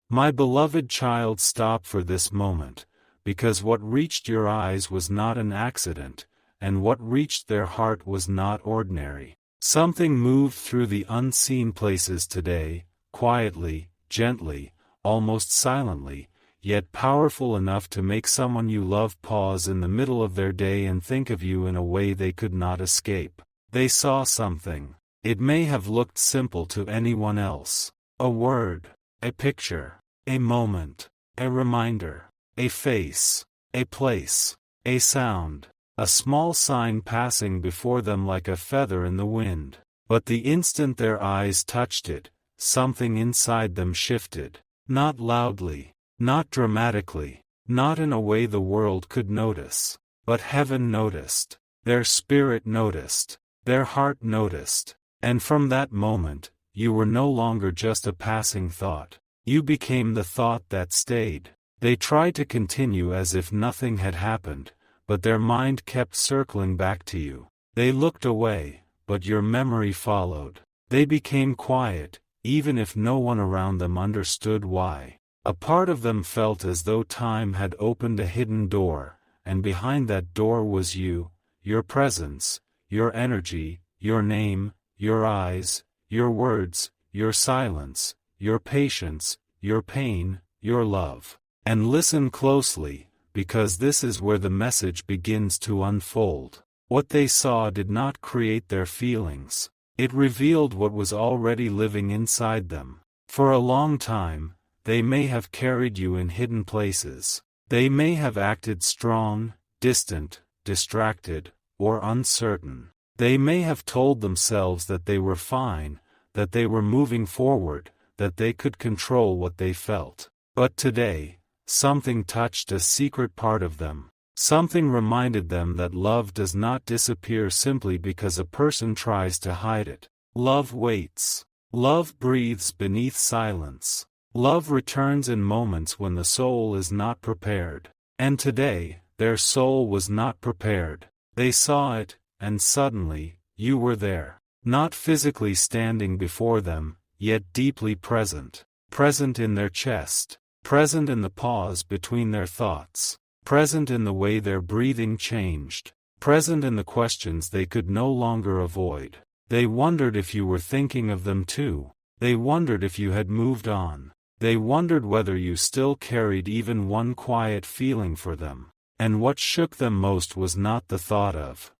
My beloved child, stop for this moment, because what reached your eyes was not an accident, and what reached their heart was not ordinary. Something moved through the unseen places today, quietly, gently, almost silently, yet powerful enough to make someone you love pause in the middle of their day and think of you in a way they could not escape. They saw something. It may have looked simple to anyone else. A word, a picture, a moment, a reminder, a face, a place, a sound, a small sign passing before them like a feather in the wind. But the instant their eyes touched it, something inside them shifted. Not loudly, not dramatically, not in a way the world could notice. But heaven noticed. Their spirit noticed. Their heart noticed. And from that moment, you were no longer just a passing thought. You became the thought that stayed. They tried to continue as if nothing had happened, but their mind kept circling back to you. They looked away, but your memory followed. They became quiet, even if no one around them understood why. A part of them felt as though time had opened a hidden door, and behind that door was you, your presence, your energy, your name, your eyes, your words, your silence, your patience, your pain, your love. And listen closely, because this is where the message begins to unfold. What they saw did not create their feelings. It revealed what was already living inside them. For a long time, they may have carried you in hidden places. They may have acted strong, distant, distracted, or uncertain. They may have told themselves that they were fine, that they were moving forward, that they could control what they felt. But today, something touched a secret part of them. Something reminded them that love does not disappear simply because a person tries to hide it. Love waits. Love breathes beneath silence. Love returns in moments when the soul is not prepared. And today, their soul was not prepared. They saw it, and suddenly, you were there. Not physically standing before them, yet deeply present. Present in their chest. Present in the pause between their thoughts. Present in the way their breathing changed. Present in the questions they could no longer avoid. They wondered if you were thinking of them too. They wondered if you had moved on. They wondered whether you still carried even one quiet feeling for them. And what shook them most was not the thought of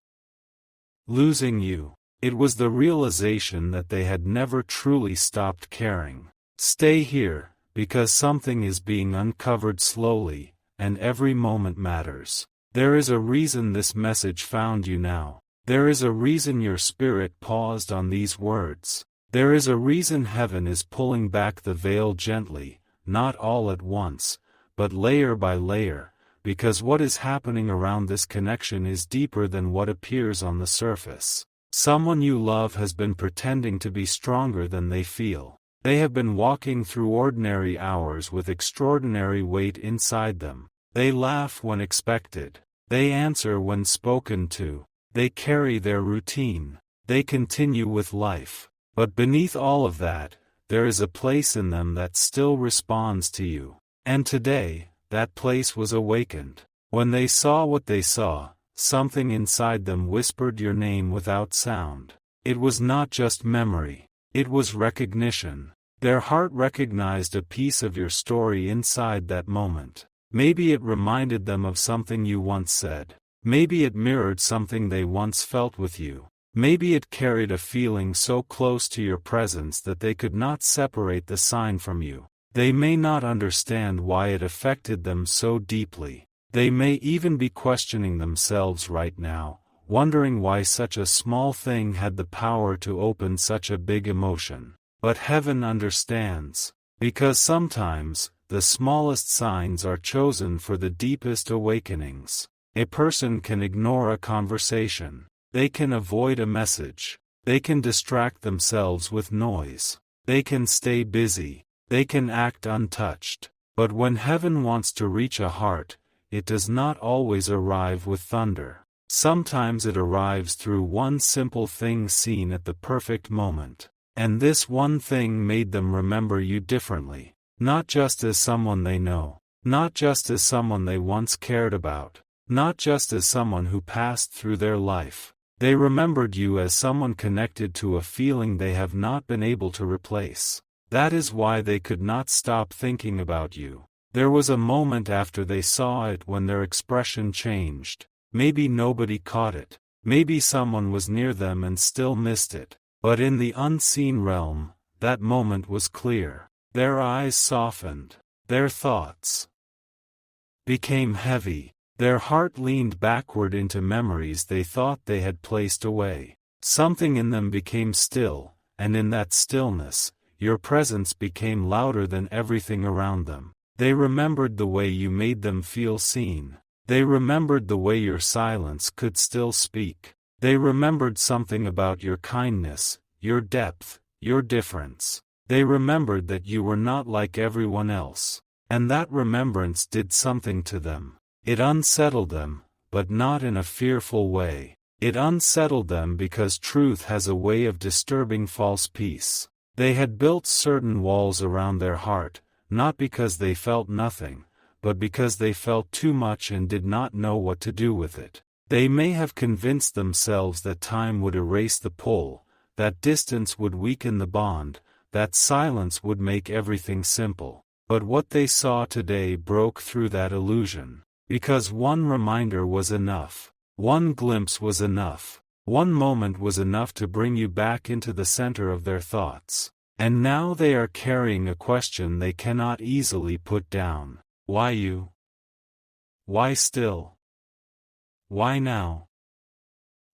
losing you. It was the realization that they had never truly stopped caring. Stay here, because something is being uncovered slowly, and every moment matters. There is a reason this message found you now. There is a reason your spirit paused on these words. There is a reason heaven is pulling back the veil gently, not all at once, but layer by layer, because what is happening around this connection is deeper than what appears on the surface. Someone you love has been pretending to be stronger than they feel. They have been walking through ordinary hours with extraordinary weight inside them. They laugh when expected. They answer when spoken to. They carry their routine. They continue with life. But beneath all of that, there is a place in them that still responds to you. And today, that place was awakened. When they saw what they saw, something inside them whispered your name without sound. It was not just memory. It was recognition. Their heart recognized a piece of your story inside that moment. Maybe it reminded them of something you once said. Maybe it mirrored something they once felt with you. Maybe it carried a feeling so close to your presence that they could not separate the sign from you. They may not understand why it affected them so deeply. They may even be questioning themselves right now, wondering why such a small thing had the power to open such a big emotion. But heaven understands. Because sometimes, the smallest signs are chosen for the deepest awakenings. A person can ignore a conversation. They can avoid a message. They can distract themselves with noise. They can stay busy. They can act untouched. But when heaven wants to reach a heart, it does not always arrive with thunder. Sometimes it arrives through one simple thing seen at the perfect moment. And this one thing made them remember you differently. Not just as someone they know. Not just as someone they once cared about. Not just as someone who passed through their life. They remembered you as someone connected to a feeling they have not been able to replace. That is why they could not stop thinking about you. There was a moment after they saw it when their expression changed. Maybe nobody caught it. Maybe someone was near them and still missed it. But in the unseen realm, that moment was clear. Their eyes softened. Their thoughts became heavy. Their heart leaned backward into memories they thought they had placed away. Something in them became still, and in that stillness, your presence became louder than everything around them. They remembered the way you made them feel seen. They remembered the way your silence could still speak. They remembered something about your kindness, your depth, your difference. They remembered that you were not like everyone else. And that remembrance did something to them. It unsettled them, but not in a fearful way. It unsettled them because truth has a way of disturbing false peace. They had built certain walls around their heart, not because they felt nothing, but because they felt too much and did not know what to do with it. They may have convinced themselves that time would erase the pull, that distance would weaken the bond, that silence would make everything simple. But what they saw today broke through that illusion. Because one reminder was enough. One glimpse was enough. One moment was enough to bring you back into the center of their thoughts. And now they are carrying a question they cannot easily put down. Why you? Why still? Why now?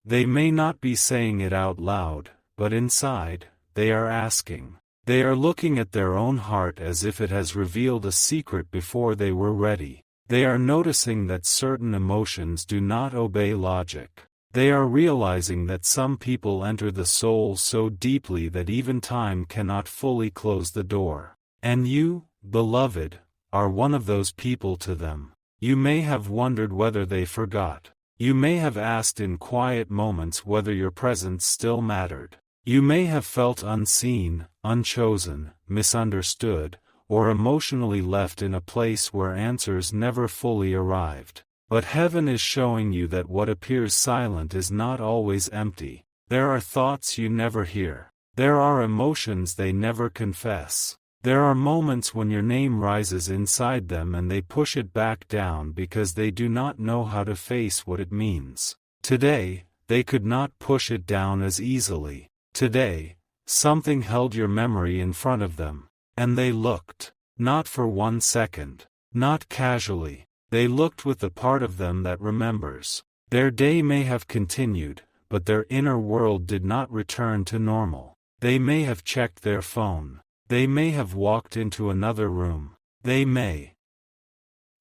They may not be saying it out loud, but inside, they are asking. They are looking at their own heart as if it has revealed a secret before they were ready. They are noticing that certain emotions do not obey logic. They are realizing that some people enter the soul so deeply that even time cannot fully close the door. And you, beloved, are one of those people to them. You may have wondered whether they forgot. You may have asked in quiet moments whether your presence still mattered. You may have felt unseen, unchosen, misunderstood, or emotionally left in a place where answers never fully arrived. But heaven is showing you that what appears silent is not always empty. There are thoughts you never hear. There are emotions they never confess. There are moments when your name rises inside them and they push it back down because they do not know how to face what it means. Today, they could not push it down as easily. Today, something held your memory in front of them. And they looked. Not for 1 second. Not casually. They looked with the part of them that remembers. Their day may have continued, but their inner world did not return to normal. They may have checked their phone. They may have walked into another room. They may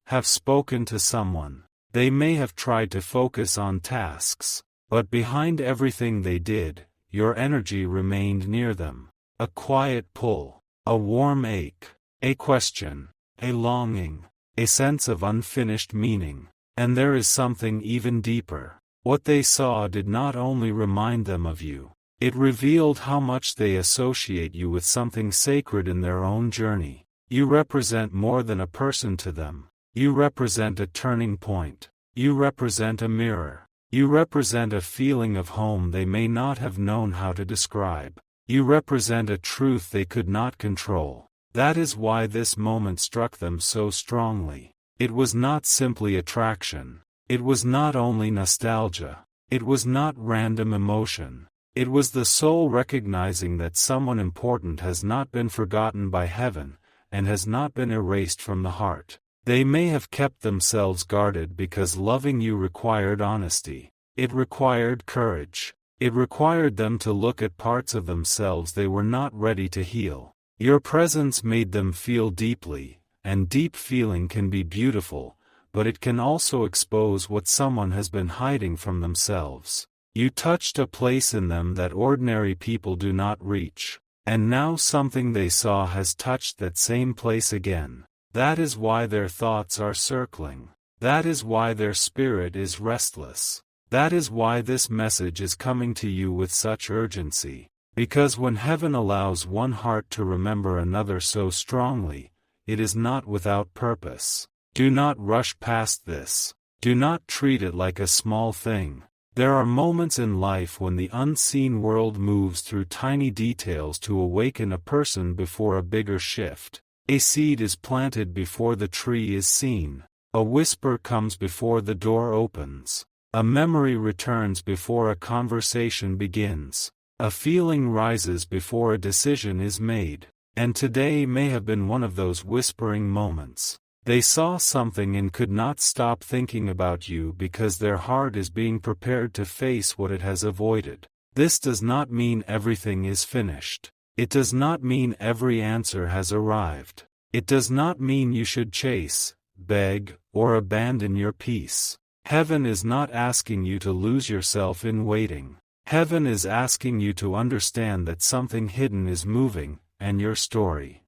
have spoken to someone. They may have tried to focus on tasks. But behind everything they did, your energy remained near them. A quiet pull. A warm ache, a question, a longing, a sense of unfinished meaning. And there is something even deeper. What they saw did not only remind them of you, it revealed how much they associate you with something sacred in their own journey. You represent more than a person to them. You represent a turning point. You represent a mirror. You represent a feeling of home they may not have known how to describe. You represent a truth they could not control. That is why this moment struck them so strongly. It was not simply attraction. It was not only nostalgia. It was not random emotion. It was the soul recognizing that someone important has not been forgotten by heaven, and has not been erased from the heart. They may have kept themselves guarded because loving you required honesty. It required courage. It required them to look at parts of themselves they were not ready to heal. Your presence made them feel deeply, and deep feeling can be beautiful, but it can also expose what someone has been hiding from themselves. You touched a place in them that ordinary people do not reach, and now something they saw has touched that same place again. That is why their thoughts are circling. That is why their spirit is restless. That is why this message is coming to you with such urgency. Because when heaven allows one heart to remember another so strongly, it is not without purpose. Do not rush past this. Do not treat it like a small thing. There are moments in life when the unseen world moves through tiny details to awaken a person before a bigger shift. A seed is planted before the tree is seen. A whisper comes before the door opens. A memory returns before a conversation begins. A feeling rises before a decision is made. And today may have been one of those whispering moments. They saw something and could not stop thinking about you because their heart is being prepared to face what it has avoided. This does not mean everything is finished. It does not mean every answer has arrived. It does not mean you should chase, beg, or abandon your peace. Heaven is not asking you to lose yourself in waiting. Heaven is asking you to understand that something hidden is moving, and your story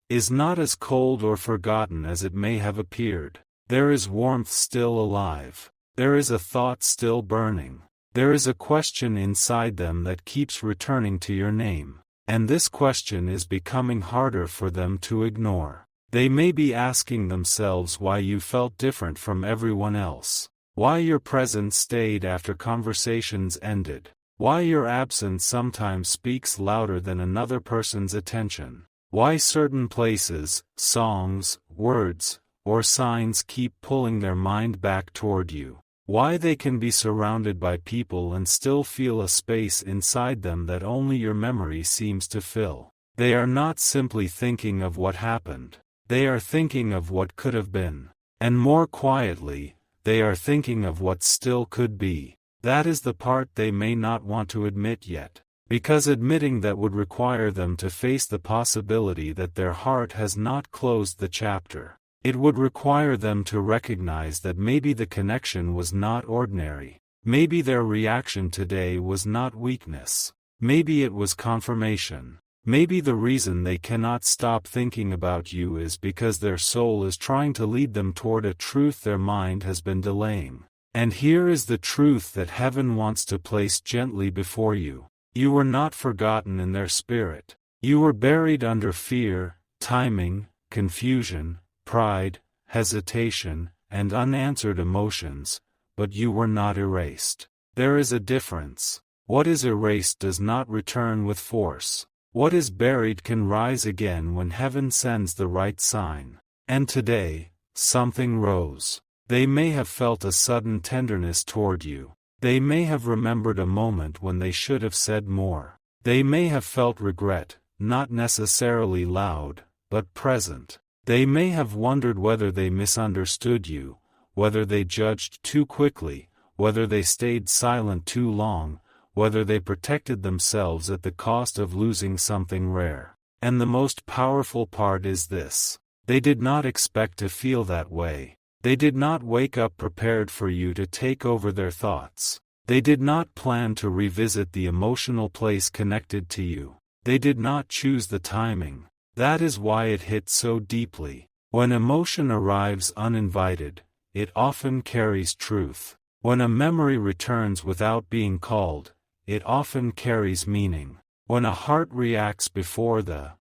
is not as cold or forgotten as it may have appeared. There is warmth still alive. There is a thought still burning. There is a question inside them that keeps returning to your name. And this question is becoming harder for them to ignore. They may be asking themselves why you felt different from everyone else. Why your presence stayed after conversations ended. Why your absence sometimes speaks louder than another person's attention. Why certain places, songs, words, or signs keep pulling their mind back toward you. Why they can be surrounded by people and still feel a space inside them that only your memory seems to fill. They are not simply thinking of what happened. They are thinking of what could have been. And more quietly, they are thinking of what still could be. That is the part they may not want to admit yet, because admitting that would require them to face the possibility that their heart has not closed the chapter. It would require them to recognize that maybe the connection was not ordinary. Maybe their reaction today was not weakness. Maybe it was confirmation. Maybe the reason they cannot stop thinking about you is because their soul is trying to lead them toward a truth their mind has been delaying. And here is the truth that heaven wants to place gently before you. You were not forgotten in their spirit. You were buried under fear, timing, confusion, pride, hesitation, and unanswered emotions, but you were not erased. There is a difference. What is erased does not return with force. What is buried can rise again when heaven sends the right sign. And today, something rose. They may have felt a sudden tenderness toward you. They may have remembered a moment when they should have said more. They may have felt regret, not necessarily loud, but present. They may have wondered whether they misunderstood you, whether they judged too quickly, whether they stayed silent too long, whether they protected themselves at the cost of losing something rare. And the most powerful part is this: they did not expect to feel that way. They did not wake up prepared for you to take over their thoughts. They did not plan to revisit the emotional place connected to you. They did not choose the timing. That is why it hit so deeply. When emotion arrives uninvited, it often carries truth. When a memory returns without being called, it often carries meaning. When a heart reacts before the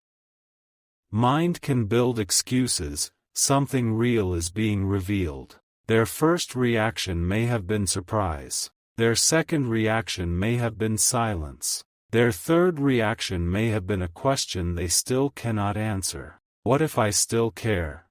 mind can build excuses, something real is being revealed. Their first reaction may have been surprise. Their second reaction may have been silence. Their third reaction may have been a question they still cannot answer. What if I still care?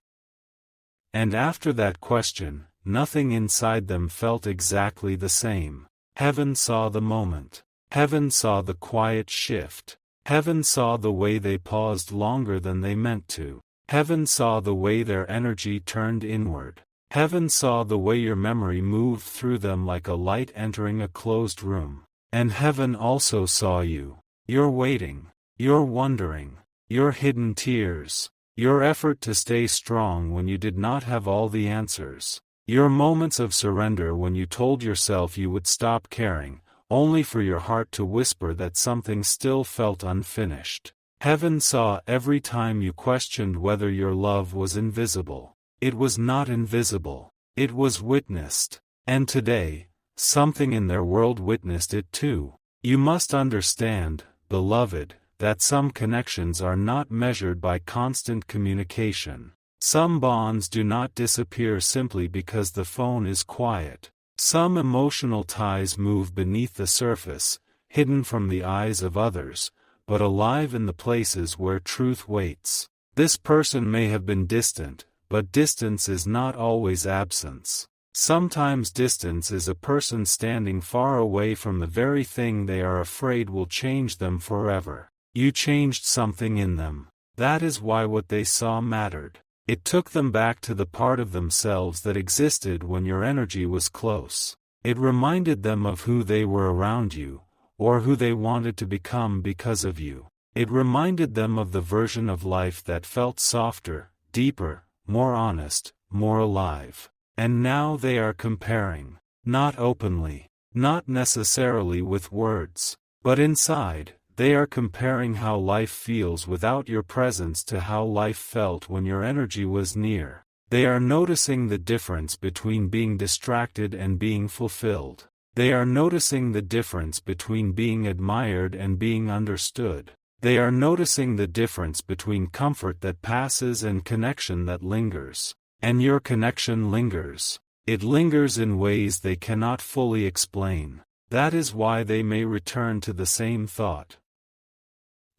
And after that question, nothing inside them felt exactly the same. Heaven saw the moment. Heaven saw the quiet shift. Heaven saw the way they paused longer than they meant to. Heaven saw the way their energy turned inward. Heaven saw the way your memory moved through them like a light entering a closed room. And heaven also saw you. Your waiting. Your wondering. Your hidden tears. Your effort to stay strong when you did not have all the answers. Your moments of surrender when you told yourself you would stop caring, only for your heart to whisper that something still felt unfinished. Heaven saw every time you questioned whether your love was invisible. It was not invisible. It was witnessed. And today, something in their world witnessed it too. You must understand, beloved, that some connections are not measured by constant communication. Some bonds do not disappear simply because the phone is quiet. Some emotional ties move beneath the surface, hidden from the eyes of others, but alive in the places where truth waits. This person may have been distant, but distance is not always absence. Sometimes distance is a person standing far away from the very thing they are afraid will change them forever. You changed something in them. That is why what they saw mattered. It took them back to the part of themselves that existed when your energy was close. It reminded them of who they were around you, or who they wanted to become because of you. It reminded them of the version of life that felt softer, deeper, more honest, more alive. And now they are comparing. Not openly, not necessarily with words, but inside. They are comparing how life feels without your presence to how life felt when your energy was near. They are noticing the difference between being distracted and being fulfilled. They are noticing the difference between being admired and being understood. They are noticing the difference between comfort that passes and connection that lingers. And your connection lingers. It lingers in ways they cannot fully explain. That is why they may return to the same thought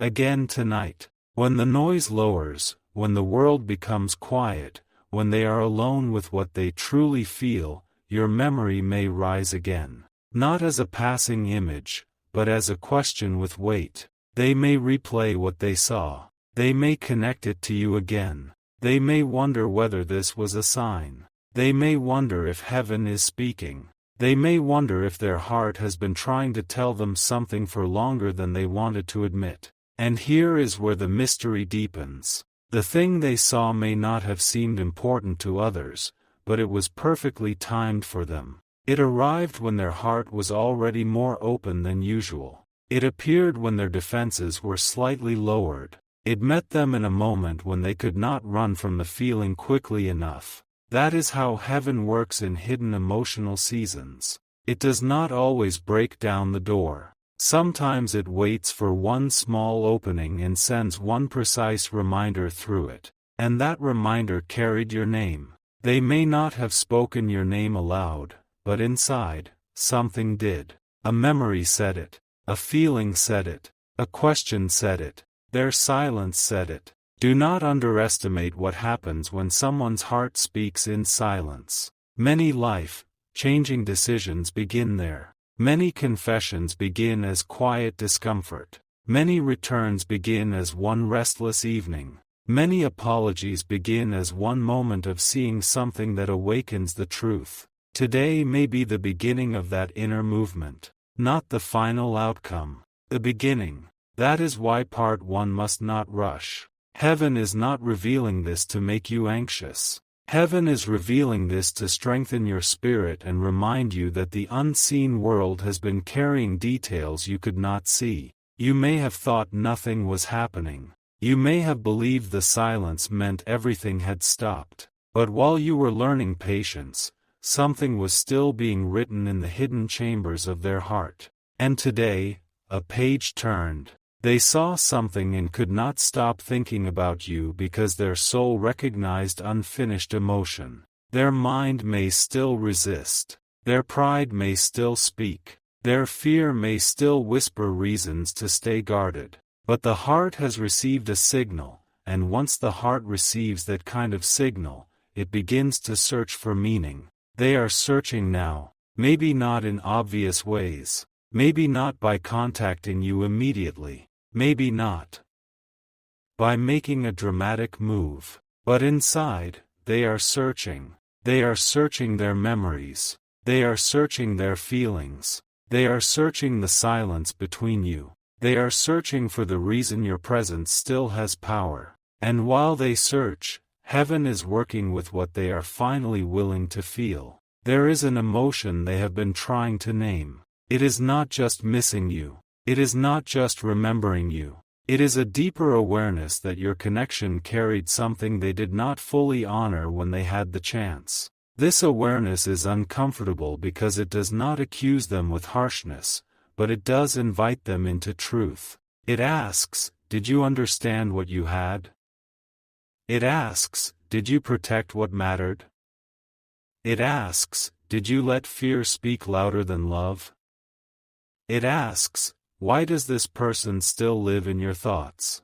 again tonight. When the noise lowers, when the world becomes quiet, when they are alone with what they truly feel, your memory may rise again. Not as a passing image, but as a question with weight. They may replay what they saw. They may connect it to you again. They may wonder whether this was a sign. They may wonder if heaven is speaking. They may wonder if their heart has been trying to tell them something for longer than they wanted to admit. And here is where the mystery deepens. The thing they saw may not have seemed important to others, but it was perfectly timed for them. It arrived when their heart was already more open than usual. It appeared when their defenses were slightly lowered. It met them in a moment when they could not run from the feeling quickly enough. That is how heaven works in hidden emotional seasons. It does not always break down the door. Sometimes it waits for one small opening and sends one precise reminder through it. And that reminder carried your name. They may not have spoken your name aloud, but inside, something did. A memory said it. A feeling said it. A question said it. Their silence said it. Do not underestimate what happens when someone's heart speaks in silence. Many life-changing decisions begin there. Many confessions begin as quiet discomfort. Many returns begin as one restless evening. Many apologies begin as one moment of seeing something that awakens the truth. Today may be the beginning of that inner movement. Not the final outcome. The beginning. That is why part 1 must not rush. Heaven is not revealing this to make you anxious. Heaven is revealing this to strengthen your spirit and remind you that the unseen world has been carrying details you could not see. You may have thought nothing was happening. You may have believed the silence meant everything had stopped. But while you were learning patience, something was still being written in the hidden chambers of their heart. And today, a page turned. They saw something and could not stop thinking about you because their soul recognized unfinished emotion. Their mind may still resist. Their pride may still speak. Their fear may still whisper reasons to stay guarded. But the heart has received a signal, and once the heart receives that kind of signal, it begins to search for meaning. They are searching now, maybe not in obvious ways, maybe not by contacting you immediately. Maybe not by making a dramatic move, but inside, they are searching. They are searching their memories. They are searching their feelings. They are searching the silence between you. They are searching for the reason your presence still has power. And while they search, heaven is working with what they are finally willing to feel. There is an emotion they have been trying to name. It is not just missing you. It is not just remembering you. It is a deeper awareness that your connection carried something they did not fully honor when they had the chance. This awareness is uncomfortable because it does not accuse them with harshness, but it does invite them into truth. It asks, did you understand what you had? It asks, did you protect what mattered? It asks, did you let fear speak louder than love? It asks, why does this person still live in your thoughts?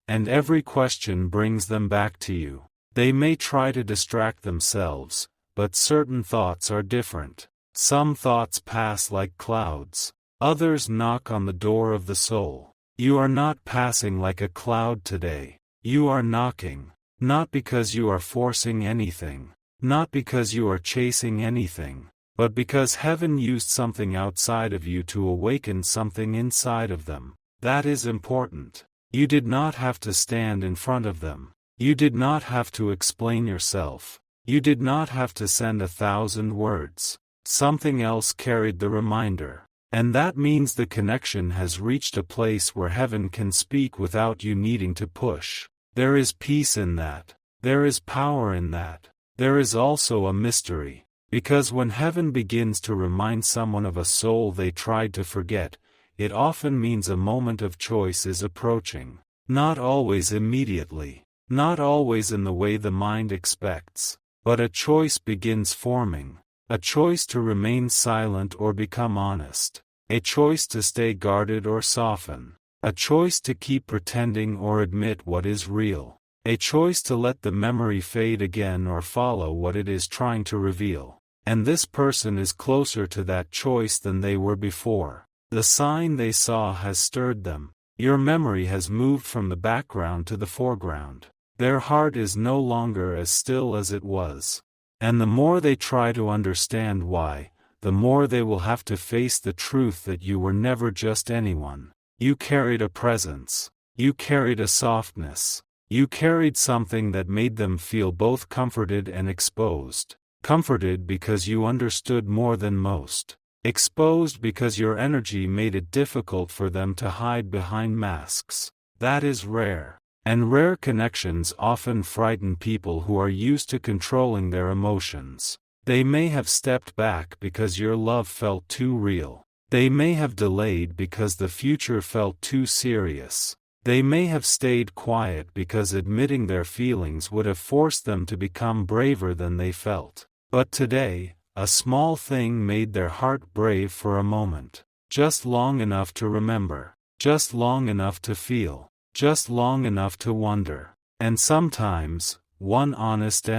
And every question brings them back to you. They may try to distract themselves, but certain thoughts are different. Some thoughts pass like clouds. Others knock on the door of the soul. You are not passing like a cloud today. You are knocking. Not because you are forcing anything. Not because you are chasing anything. But because heaven used something outside of you to awaken something inside of them. That is important. You did not have to stand in front of them. You did not have to explain yourself. You did not have to send 1,000 words. Something else carried the reminder. And that means the connection has reached a place where heaven can speak without you needing to push. There is peace in that. There is power in that. There is also a mystery. Because when heaven begins to remind someone of a soul they tried to forget, it often means a moment of choice is approaching. Not always immediately. Not always in the way the mind expects. But a choice begins forming. A choice to remain silent or become honest. A choice to stay guarded or soften. A choice to keep pretending or admit what is real. A choice to let the memory fade again or follow what it is trying to reveal. And this person is closer to that choice than they were before. The sign they saw has stirred them. Your memory has moved from the background to the foreground. Their heart is no longer as still as it was. And the more they try to understand why, the more they will have to face the truth that you were never just anyone. You carried a presence. You carried a softness. You carried something that made them feel both comforted and exposed. Comforted because you understood more than most. Exposed because your energy made it difficult for them to hide behind masks. That is rare. And rare connections often frighten people who are used to controlling their emotions. They may have stepped back because your love felt too real. They may have delayed because the future felt too serious. They may have stayed quiet because admitting their feelings would have forced them to become braver than they felt. But today, a small thing made their heart brave for a moment. Just long enough to remember. Just long enough to feel. Just long enough to wonder. And sometimes, one honest